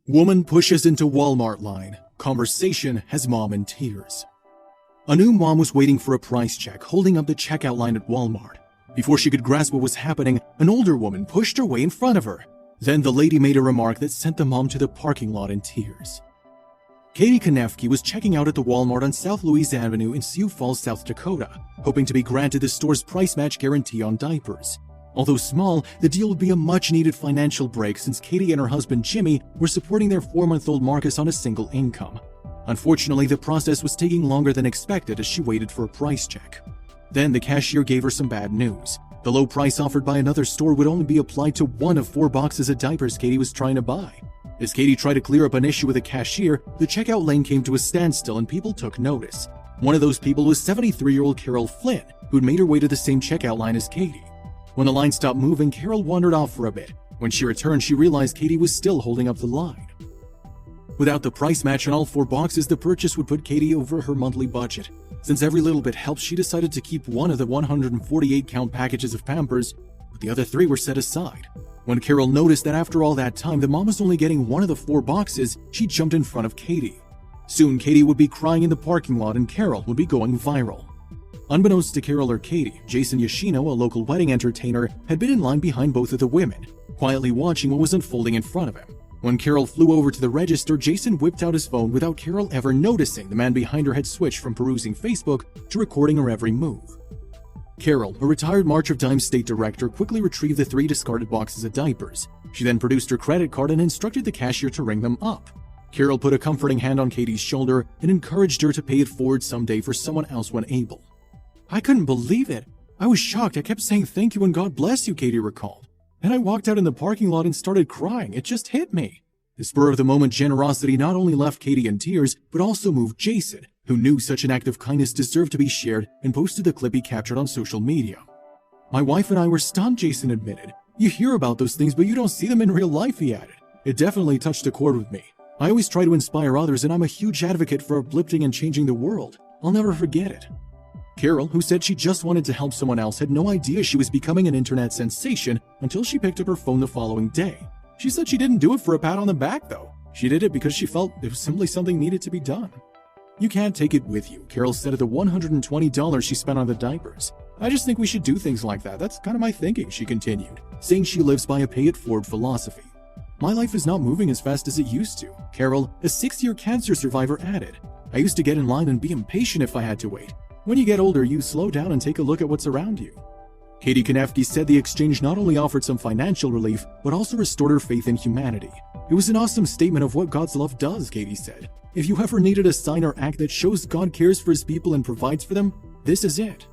Woman pushes into Walmart line. Conversation has mom in tears. A new mom was waiting for a price check, holding up the checkout line at Walmart. Before she could grasp what was happening, an older woman pushed her way in front of her. Then the lady made a remark that sent the mom to the parking lot in tears. Katie Konefsky was checking out at the Walmart on South Louise Avenue in Sioux Falls, South Dakota, hoping to be granted the store's price match guarantee on diapers. Although small, the deal would be a much-needed financial break since Katie and her husband Jimmy were supporting their 4-month-old Marcus on a single income. Unfortunately, the process was taking longer than expected as she waited for a price check. Then the cashier gave her some bad news. The low price offered by another store would only be applied to one of 4 boxes of diapers Katie was trying to buy. As Katie tried to clear up an issue with a cashier, the checkout lane came to a standstill and people took notice. One of those people was 73-year-old Carol Flynn, who'd made her way to the same checkout line as Katie. When the line stopped moving, Carol wandered off for a bit. When she returned, she realized Katie was still holding up the line. Without the price match on all 4 boxes, the purchase would put Katie over her monthly budget. Since every little bit helped, she decided to keep one of the 148-count packages of Pampers, but the other 3 were set aside. When Carol noticed that after all that time, the mom was only getting one of the 4 boxes, she jumped in front of Katie. Soon, Katie would be crying in the parking lot and Carol would be going viral. Unbeknownst to Carol or Katie, Jason Yoshino, a local wedding entertainer, had been in line behind both of the women, quietly watching what was unfolding in front of him. When Carol flew over to the register, Jason whipped out his phone without Carol ever noticing the man behind her had switched from perusing Facebook to recording her every move. Carol, a retired March of Dimes state director, quickly retrieved the 3 discarded boxes of diapers. She then produced her credit card and instructed the cashier to ring them up. Carol put a comforting hand on Katie's shoulder and encouraged her to pay it forward someday for someone else when able. "I couldn't believe it. I was shocked. I kept saying thank you and God bless you," Katie recalled. "And I walked out in the parking lot and started crying. It just hit me." The spur-of-the-moment generosity not only left Katie in tears, but also moved Jason, who knew such an act of kindness deserved to be shared and posted the clip he captured on social media. "My wife and I were stunned," Jason admitted. "You hear about those things, but you don't see them in real life," he added. "It definitely touched a chord with me. I always try to inspire others, and I'm a huge advocate for uplifting and changing the world. I'll never forget it." Carol, who said she just wanted to help someone else, had no idea she was becoming an internet sensation until she picked up her phone the following day. She said she didn't do it for a pat on the back, though. She did it because she felt it was simply something needed to be done. "You can't take it with you," Carol said of the $120 she spent on the diapers. "I just think we should do things like that. That's kind of my thinking," she continued, saying she lives by a pay-it-forward philosophy. "My life is not moving as fast as it used to," Carol, a 6-year cancer survivor, added. "I used to get in line and be impatient if I had to wait. When you get older, you slow down and take a look at what's around you." Katie Konefsky said the exchange not only offered some financial relief, but also restored her faith in humanity. "It was an awesome statement of what God's love does," Katie said. "If you ever needed a sign or act that shows God cares for his people and provides for them, this is it."